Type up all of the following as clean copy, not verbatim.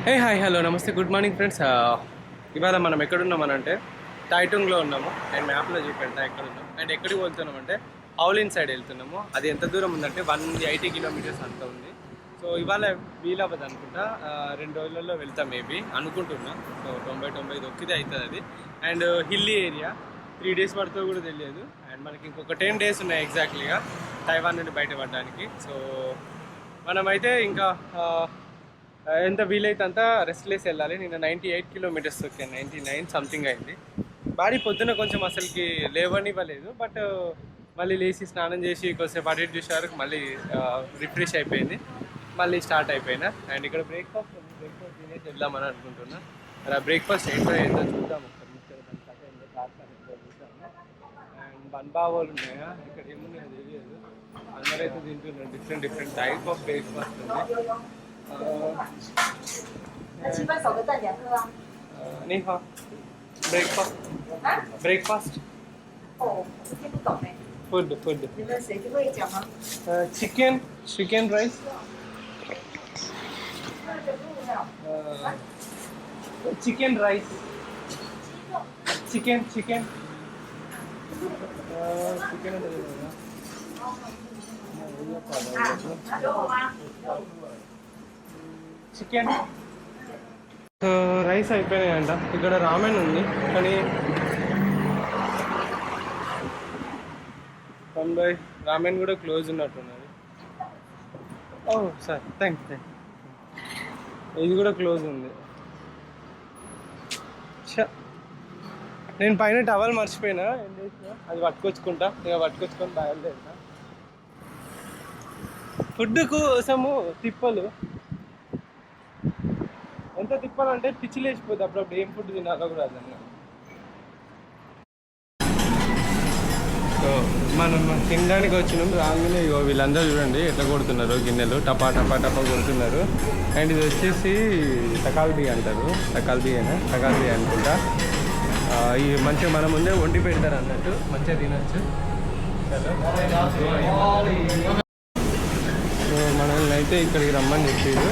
Hey hi hello నమస్తే good morning friends. ఇవాళ మనం ఎక్కడున్నామనంటే టైటుంగ్లో ఉన్నాము. నేను మ్యాప్లో చూపెడతా ఎక్కడ ఉన్నాం అండ్ ఎక్కడికి వెళ్తున్నాం అంటే హౌలిన్ సైడ్ వెళ్తున్నాము. అది ఎంత దూరం ఉందంటే 180 కిలోమీటర్స్ అంత ఉంది. సో ఇవాళ వీలవ్వదు అనుకుంటా, 2 రోజులలో వెళ్తాం మేబీ అనుకుంటున్నా. సో 90 దొక్కితే అవుతుంది అది. అండ్ హిల్లీ ఏరియా, 3 days పడుతుందో కూడా తెలియదు. అండ్ మనకి ఇంకొక 10 days ఉన్నాయి ఎగ్జాక్ట్లీగా తైవాన్ నుండి బయటపడడానికి. సో మనమైతే ఇంకా ఎంత వీలైతే అంత రెస్ట్లెస్ వెళ్ళాలి. నేను 98 కిలోమీటర్స్ తొక్కాను, 99 సంథింగ్ అయింది. బాడీ పొద్దున కొంచెం అసలుకి లేవనివ్వలేదు, బట్ మళ్ళీ లేచి స్నానం చేసి కొంచెంసేపు అటు ఇటు చూసే వరకు మళ్ళీ రిఫ్రెష్ అయిపోయింది, మళ్ళీ స్టార్ట్ అయిపోయినా. అండ్ ఇక్కడ బ్రేక్ఫాస్ట్ ఉంది, బ్రేక్ఫాస్ట్ తినేసి వెళ్దామని అనుకుంటున్నా. మరి ఆ బ్రేక్ఫాస్ట్ ఏంటో చూద్దాం ఒకసారి. చూద్దాము. అండ్ బన్బావోలు ఉన్నాయా ఇక్కడ, ఏమున్నాయో తెలియదు. అందరైతే తింటున్నారు, డిఫరెంట్ టైప్ ఆఫ్ బ్రేక్ఫాస్ట్ ఉంది. 你好，breakfast。breakfast。哦，我听不懂哎。food。你们谁会讲吗chicken rice。chicken rice。chicken。chicken chicken. So rice అయిపోయినాయంట. ఇక్కడ రామెన్ ఉంది కానీ రామెన్ కూడా క్లోజ్ ఉన్నట్టున్నది. ఓ సార్ థ్యాంక్. ఇది కూడా క్లోజ్ ఉంది. నేను పైన టవల్ మర్చిపోయినా, ఏం చేసినా అది పట్టుకొచ్చుకుంటా. ఇక పట్టుకొచ్చుకొని బయలుదేరినా. ఫుడ్ కోసము తిప్పలు, ఎంత తిప్పాలంటే పిచ్చి లేచిపోతుంది అప్పుడప్పుడు. ఏం ఫుడ్ తినాలో కూడా అదన్న. సో మనం తినడానికి వచ్చినాం. రాగానే ఇగో వీళ్ళందరూ చూడండి ఎట్లా కొడుతున్నారు గిన్నెలు, టపా కొడుతున్నారు. అండ్ ఇది వచ్చేసి తకాల్బీ అంటారు. తకాల్బీ అనుకుంటా. ఈ మంచిగా మన ముందే వండి పెడతారు అన్నట్టు, మంచిగా తినచ్చు. సో మనల్ని అయితే ఇక్కడికి రమ్మని చెప్పారు.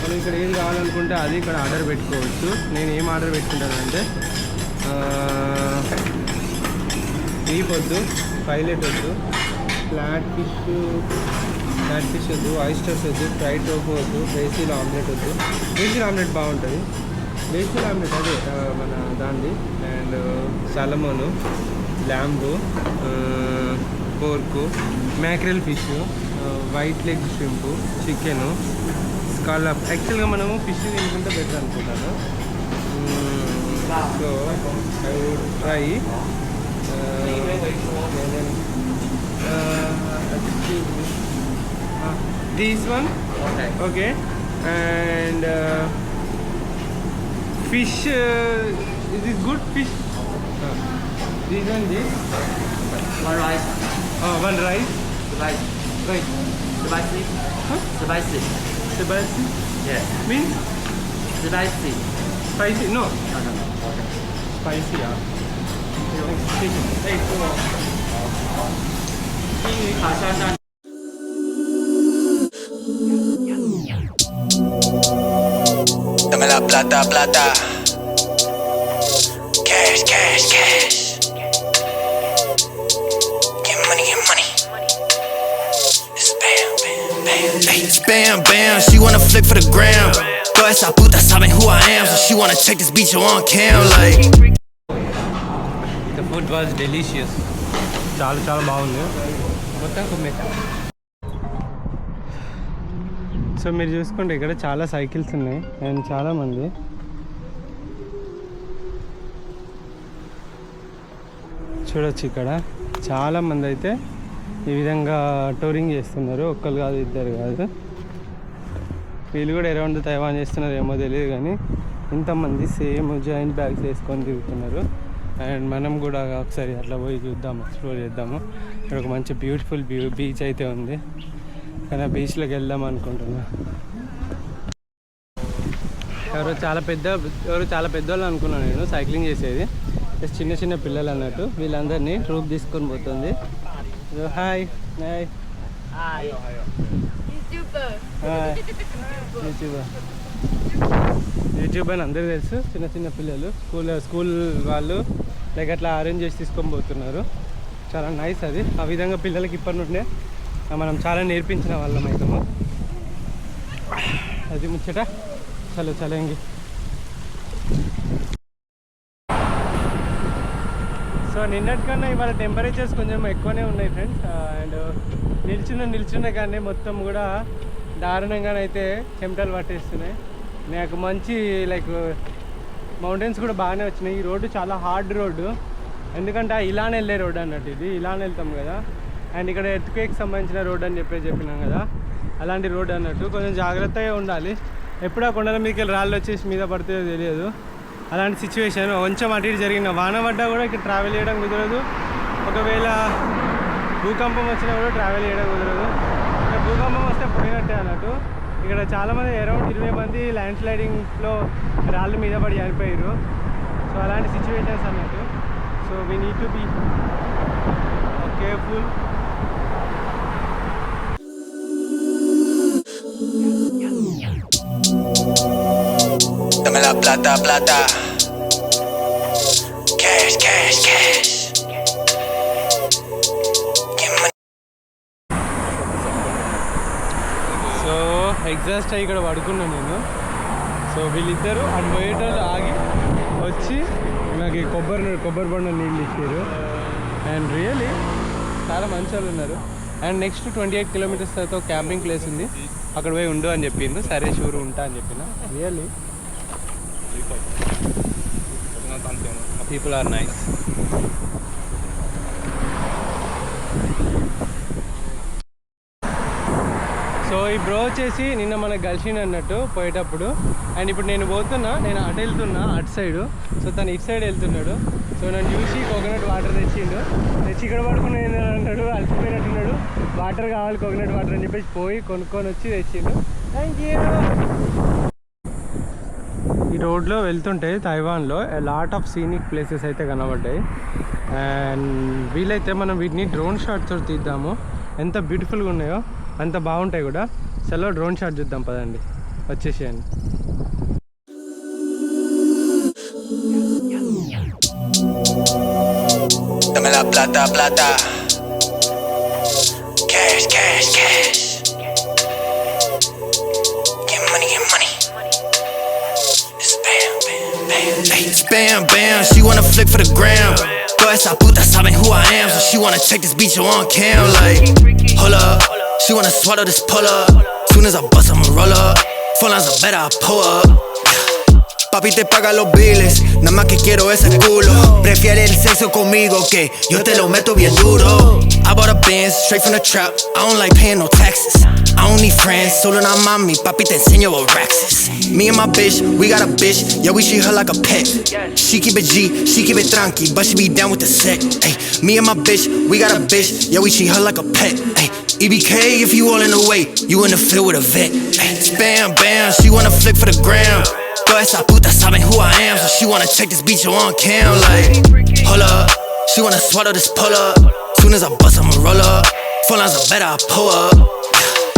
మనం ఇక్కడ ఏం కావాలనుకుంటే అది ఇక్కడ ఆర్డర్ పెట్టుకోవచ్చు. నేను ఏం ఆర్డర్ పెట్టుకుంటానంటే బీఫ్ వద్దు, పైలెట్ వద్దు, ఫ్లాట్ ఫిష్ వద్దు, ఆయిస్టర్స్ వద్దు, ఫ్రైడ్ టోఫు వద్దు, బేసిల్ ఆమ్లెట్ వద్దు. బేసిల్ ఆమ్లెట్ బాగుంటుంది. బేసిల్ ఆమ్లెట్ అదే మన దాంది. And salmon, lamb, pork, mackerel fish, white leg shrimp, chicken, scallop. యాక్చువల్గా మనము ఫిష్ తినుకుంటే బెటర్ అనుకుంటాను. So I would try this one. Okay. And fish, is it good fish? This one, this? One rice. Oh, one rice? Rice. Right. Spicy. Huh? Spicy. Spicy? Yes. Means? Spicy. Spicy? No. No. Okay. Spicy, yeah. Hey, so... Dame la plata. Cash. Get money. It's bam. She wanna flick for the gram. Toda esa puta saben who I am, so she wanna check this bitch on cam like. The food was delicious. చాలా బాగుంది. మొత్తం కుమ్మేసా. So మీరు చూసుకుంటే ఇక్కడ చాలా cycles ఉన్నాయి and చాలామంది. చూడొచ్చు ఇక్కడ చాలామంది అయితే ఈ విధంగా టూరింగ్ చేస్తున్నారు. ఒక్కరు కాదు, ఇద్దరు కాదు. వీళ్ళు కూడా అరౌండ్ తైవాన్ చేస్తున్నారు ఏమో తెలియదు, కానీ ఇంతమంది సేమ్ జాయింట్ బ్యాగ్స్ వేసుకొని తిరుగుతున్నారు. అండ్ మనం కూడా ఒకసారి అట్లా పోయి చూద్దాము, ఎక్స్ప్లోర్ చేద్దాము. ఇక్కడ ఒక మంచి బ్యూటిఫుల్ బీచ్ అయితే ఉంది, కానీ ఆ బీచ్లోకి వెళ్దాం అనుకుంటున్నా. ఎవరో చాలా పెద్దవాళ్ళు అనుకున్నాను నేను సైక్లింగ్ చేసేది. చిన్న పిల్లలు అన్నట్టు. వీళ్ళందరినీ ట్రూప్ తీసుకొని పోతుంది. హాయ్. యూట్యూబ్ అని అందరూ తెలుసు. చిన్న చిన్న పిల్లలు స్కూల్ వాళ్ళు లైక్ అట్లా అరేంజ్ చేసి తీసుకొని పోతున్నారు. చాలా నైస్ అది. ఆ విధంగా పిల్లలకి ఇప్పటి నుండే మనం చాలా నేర్పించిన వాళ్ళం అవుతాము. అది ముచ్చట. చలో చలంగి. సో నిన్నటికన్నా ఇవాళ టెంపరేచర్స్ కొంచెం ఎక్కువనే ఉన్నాయి ఫ్రెండ్స్. అండ్ నిల్చున్న కానీ మొత్తం కూడా దారుణంగానైతే చెమటలు పట్టేస్తున్నాయి. నాకు మంచి లైక్ మౌంటైన్స్ కూడా బాగానే వచ్చినాయి. ఈ రోడ్డు చాలా హార్డ్ రోడ్డు, ఎందుకంటే ఇలానే వెళ్ళే రోడ్ అన్నట్టు. ఇది ఇలానే వెళ్తాం కదా. అండ్ ఇక్కడ ఎర్త్క్వేక్ సంబంధించిన రోడ్ అని చెప్పినాం కదా, అలాంటి రోడ్ అన్నట్టు. కొంచెం జాగ్రత్తగా ఉండాలి. ఎప్పుడూ ఆ కొండల మీదకి రాళ్ళు వచ్చేసి మీద పడుతుందో తెలియదు. అలాంటి సిచ్యువేషన్. కొంచెం అటు ఇటు జరిగిన వాన పడ్డా కూడా ఇక్కడ ట్రావెల్ చేయడం కుదరదు. ఒకవేళ భూకంపం వచ్చినా కూడా ట్రావెల్ చేయడం కుదరదు. ఇక్కడ భూకంపం వస్తే పోయినట్టే అన్నట్టు. ఇక్కడ చాలామంది అరౌండ్ 20 మంది ల్యాండ్ స్లైడింగ్లో రాళ్ళు మీద పడి చనిపోయారు. సో అలాంటి సిచ్యువేషన్స్ అన్నట్టు. So we need to be careful. Dame la plata, plata. Cash, cash, cash. So exhaust అయ్యి ఇక్కడ పడుకున్నాను నేను. సో వీళ్ళిద్దరూ అటు పోయేటోళ్ళు ఆగి వచ్చి నాకు కొబ్బరి బండ నీళ్ళు ఇచ్చారు. అండ్ రియల్లీ చాలా మంచి వాళ్ళు ఉన్నారు. అండ్ నెక్స్ట్ 28 కిలోమీటర్స్ తర్వాత క్యాంపింగ్ ప్లేస్ ఉంది, అక్కడ పోయి ఉండు అని చెప్పిండు. సరే షూర్ ఉంటా అని చెప్పిన. Really people are nice. So ఈ బ్రో వచ్చేసి నిన్న మనకు కలిసిండు అన్నట్టు పోయేటప్పుడు. అండ్ ఇప్పుడు నేను అటు వెళ్తున్నా అటు సైడు. సో తను ఇటు సైడ్ వెళ్తున్నాడు. సో నన్ను చూసి కోకోనట్ వాటర్ తెచ్చి ఇక్కడ పడుకుని అన్నాడు. అలసిపోయినట్టున్నాడు. వాటర్ కావాలి, కోకోనట్ వాటర్ అని చెప్పేసి పోయి కొనుక్కొని వచ్చి తెచ్చిండు. Thank you. ఈ రోడ్లో వెళ్తుంటే తైవాన్లో లాట్ ఆఫ్ సీనిక్ ప్లేసెస్ అయితే కనబడ్డాయి. అండ్ వీలైతే మనం వీటిని డ్రోన్ షాట్తో తీద్దాము. ఎంత బ్యూటిఫుల్గా ఉన్నాయో అంత బాగుంటాయి కూడా. చలో డ్రోన్ షాట్ చూద్దాం పదండి, వచ్చేసేయండి. Dame la plata, plata. Cash, cash, cash. Get money, get money. It's bam, bam, bam. Hey, it's bam, bam. She wanna flick for the gram. Toda esa puta saben who I am, so she wanna check this beat on cam. Like, hold up. She wanna swallow this pull up. Soon as I bust, I'ma roll up. Phone lines are better, I pull up. Papi te paga los biles, nada más que quiero ese culo. Prefiere el sexo conmigo que yo te lo meto bien duro. I bought a Benz straight from the trap, I don't like paying no taxes. I don't need friends, solo una mami, papi te enseño what racks is. Me and my bitch, we got a bitch, yeah we treat her like a pet. She keep it G, she keep it tranqui, but she be down with the set. Ay, me and my bitch, we got a bitch, yeah we treat her like a pet. Ay, EBK if you all in the way, you in the field with a vet. Ay, bam bam, she wanna flick for the gram. Toda esa puta saben who I am, so she wanna check this beat on cam. Like, hold up, she wanna swallow this pull up. Soon as I bust, I'ma roll up. Phone lines are better, I pull up.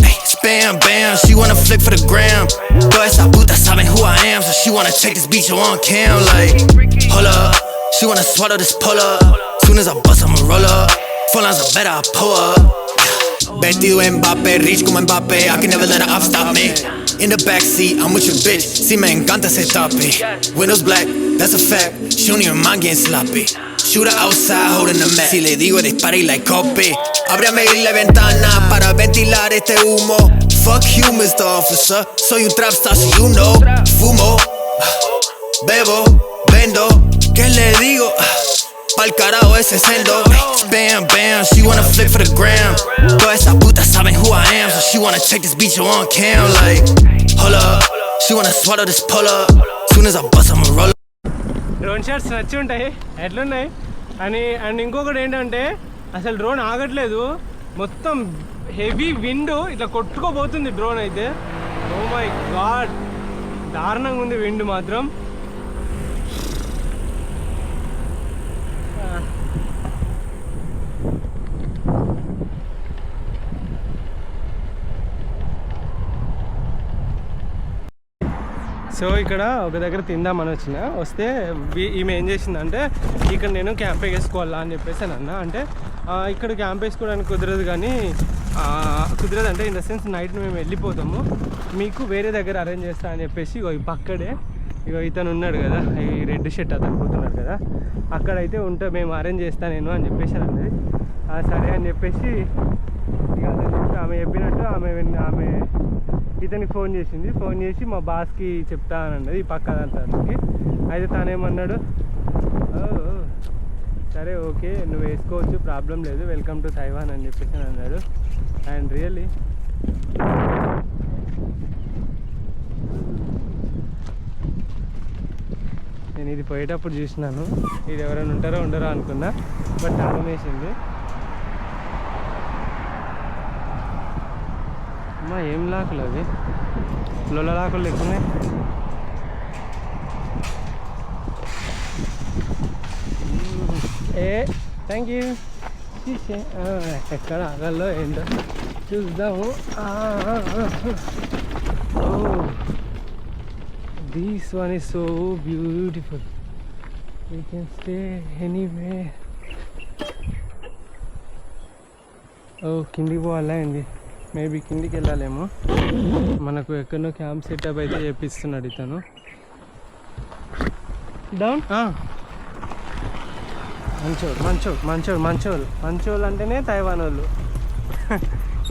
Hey, bam bam, she wanna flick for the gram. Toda esa puta saben who I am, so she wanna check this beat on cam. Like, hold up, she wanna swallow this pull up. Soon as I bust, I'ma roll up. Phone lines are better, I pull up. Vestido Mbappé, rich como Mbappé, I can never let her up stop me. In the backseat, I'm with your bitch, si me encanta ese tope. Windows black, that's a fact, she don't even mind getting sloppy. Shooter outside, holding the mat, si le digo dispara y like copy. Ábrame la ventana para ventilar este humo. Fuck you, Mr. Officer, soy un trap star, so you know. Fumo, bebo, vendo, ¿qué le digo? Pa'l carajo ese sendo. Bam, bam, she wanna flick for the gram. Toda esa puta saben who I am, so she wanna check this beat on cam. Like, hold up, she wanna swallow this pull up. Soon as I bust, I'ma roll up. Drone shots నచ్చి ఉంటాయి, ఎట్లున్నాయి and ఇంకొకటి ఏంటంటే అసలు drone ఆగట్లేదు. మొత్తం heavy wind ఇట్లా కొట్టుకోబోతుంది drone అయితే. ఓ మై గాడ్, దారుణంగా ఉంది విండ్ మాత్రం. సో ఇక్కడ ఒక దగ్గర తిందామని వస్తే ఈమె ఏం చేసిందంటే ఇక్కడ నేను క్యాంప్ వేసుకోవాలా అని చెప్పేసి అని అన్న. అంటే ఇక్కడ క్యాంప్ వేసుకోవడానికి కుదరదు కానీ కుదరదు అంటే ఇన్ ద సెన్స్ నైట్ మేము వెళ్ళిపోతాము, మీకు వేరే దగ్గర అరేంజ్ చేస్తా అని చెప్పేసి ఇగో ఈ పక్కడే ఇగో ఇతను ఉన్నాడు కదా, ఈ రెడ్ షర్ట్ అతను పోతున్నాడు కదా, అక్కడైతే ఉంటే మేము అరేంజ్ చేస్తా నేను అని చెప్పేసి అన్నది. సరే అని చెప్పేసి ఇక ఆమె చెప్పినట్టు ఆమె ఇతనికి ఫోన్ చేసి మా బాస్కి చెప్తా అని అన్నది ఈ పక్క దానికి. అయితే తానేమన్నాడు, సరే ఓకే నువ్వు వేసుకోవచ్చు ప్రాబ్లం లేదు, వెల్కమ్ టు తైవాన్ అని చెప్పేసి అన్నాడు. అండ్ రియల్లీ నేను ఇది పోయేటప్పుడు చూసినాను, ఇది ఎవరైనా ఉంటారో ఉండరో అనుకున్నా, బట్ తాళం వేసింది. అమ్మా ఏం లాకులు అవి, లొల్ల లాకులు ఎక్కువనే. Thank you. ఎక్కడ ఆగాలో ఏంటో చూద్దాము. This one is so beautiful, we can stay anyway. కిందికి పోవాలా ఏంది, మేబీ కిందికి వెళ్ళాలేమో. మనకు ఎక్కడో క్యాంప్ సెటప్ అయితే చేపిస్తున్నాడు ఇతను. డౌన్ మంచోళ్ళు అంటేనే తైవాన్ వాళ్ళు.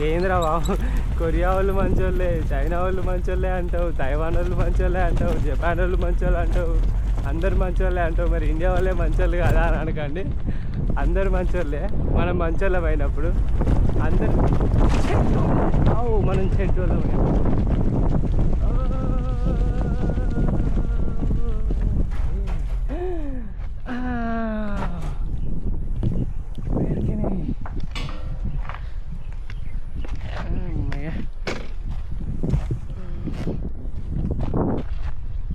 ఏంద్రా బాబు, కొరియా వాళ్ళు మంచోళ్ళే, చైనా వాళ్ళు మంచోళ్ళే అంటావు, తైవాన్ వాళ్ళు మంచోళ్ళే అంటావు, జపాన్ వాళ్ళు మంచోళ్ళు అంటావు, అందరు మంచోళ్ళే అంటావు. మరి ఇండియా వాళ్ళే మంచోళ్ళు కదా అని అనకండి, అందరు మంచోళ్ళే. మనం మంచోళ్ళం అయినప్పుడు అందరు మనం చెడ్డోళ్ళం.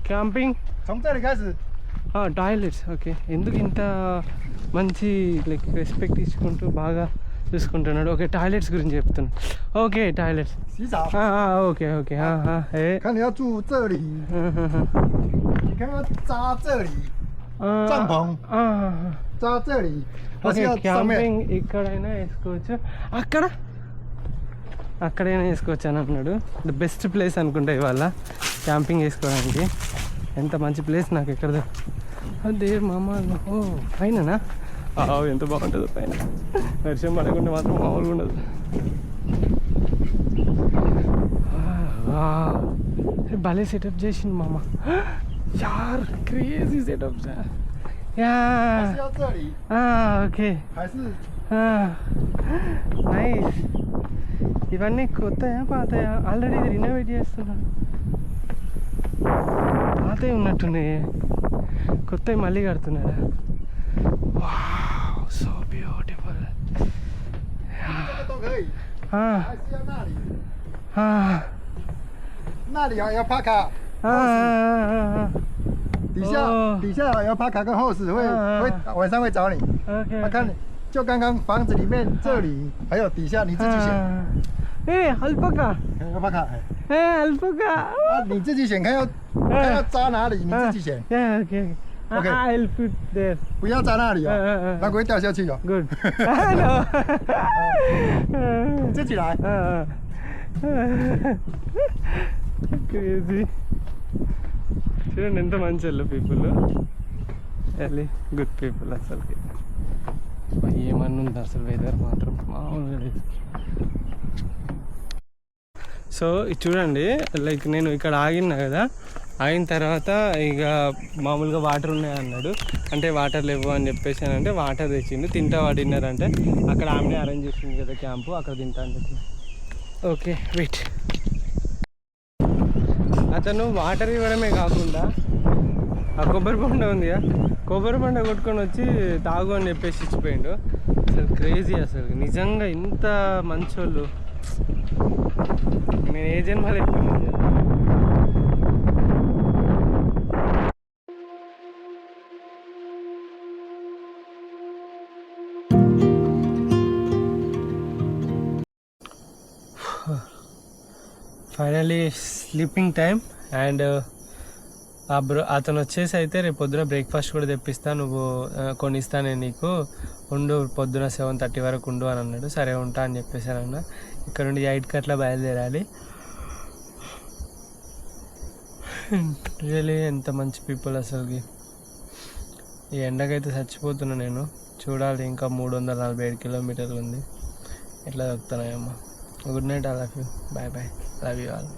Camping toilets okay. ఎందుకు ఇంత మంచి లైక్ రెస్పెక్ట్ ఇచ్చుకుంటూ బాగా చూసుకుంటున్నాడు. ఓకే టాయిలెట్స్ గురించి చెప్తున్నాడు. Okay toilets okay okay. 看你要住这里，你看要扎这里，帐篷扎这里，还是 ఓకే要上面？ క్యాంపింగ్ ఇక్కడైనా వేసుకోవచ్చు, అక్కడైనా వేసుకోవచ్చు అని అన్నాడు. ద బెస్ట్ ప్లేస్ అనుకుంటా ఇవాళ క్యాంపింగ్ వేసుకోవడానికి. ఎంత మంచి ప్లేస్ నాకు ఎక్కడ అదే మామ. ఓ పైననా, ఎంత బాగుంటుందో పైన. వర్షం పడకుండా మాత్రం మామూలుగా ఉండదు. భలే సెటప్ చేసింది మామ, యార్ క్రేజీ సెటప్. 还是要这里？ okay 还是 nice. ఇవన్నీ కొత్తయా పాతయా? ఆల్రెడీ ఇది రినోవేట్ చేస్తున్నాడు. పాతవి ఉన్నట్టున్నాయి, కొత్తవి మళ్ళీ కడుతున్నాడా? Wow so beautiful. 这个都可以？还是要那里？那里要帕卡，底下要帕卡跟 host 会晚上会找你。 ఓకే他看你，就刚刚房子里面这里还有底下你自己选。అల్పకా要帕卡， అల్పకా你自己选，看要扎哪里，你自己选， okay Okay. I'll put there.不要扎那里哦，那个会掉下去哦。 Good. No. 自己来。 crazy. చూడండి ఎంత మంచి వాళ్ళు పీపుల్, రియల్లీ గుడ్ పీపుల్. అసలుకి ఏమన్నా ఉంది అసలు, వెదర్ మాత్రం మామూలుగా లేదు. సో ఇది చూడండి, లైక్ నేను ఇక్కడ ఆగినా కదా, ఆగిన తర్వాత ఇక మామూలుగా వాటర్ ఉన్నాయి అన్నాడు. అంటే వాటర్ లేవు అని చెప్పేసి అని అంటే వాటర్ తెచ్చిండు. తింటావా డిన్నర్ అంటే అక్కడ ఆమెనే అరేంజ్ చేసింది కదా క్యాంపు, అక్కడ తింటా అని చెప్పి. Okay wait. అతను వాటర్ ఇవ్వడమే కాకుండా ఆ కొబ్బరి బండ ఉంది, కొబ్బరి బండ కొట్టుకొని వచ్చి తాగు అని చెప్పేసి ఇచ్చిపోయిండు. అసలు క్రేజీ, అసలు నిజంగా ఇంత మంచోళ్ళు నేను ఏ జన్మలో ఎప్పుడు. Finally sleeping time. అండ్ అతను వచ్చేసి అయితే రేపు పొద్దున బ్రేక్ఫాస్ట్ కూడా తెప్పిస్తా, నువ్వు కొనిస్తా నేను నీకు, ఉండు పొద్దున 7:30 వరకు ఉండు అని అన్నాడు. సరే ఉంటా అని చెప్పేసానన్న. ఇక్కడ నుండి 8కి అట్లా బయలుదేరాలి. రియలీ ఎంత మంచి పీపుల్ అసలుకి. ఈ ఎండకైతే చచ్చిపోతున్నా నేను. చూడాలి, ఇంకా 347 కిలోమీటర్లు ఉంది. ఎట్లా దొరుకుతున్నాయమ్మా. Good night, I love you, bye bye, love you all.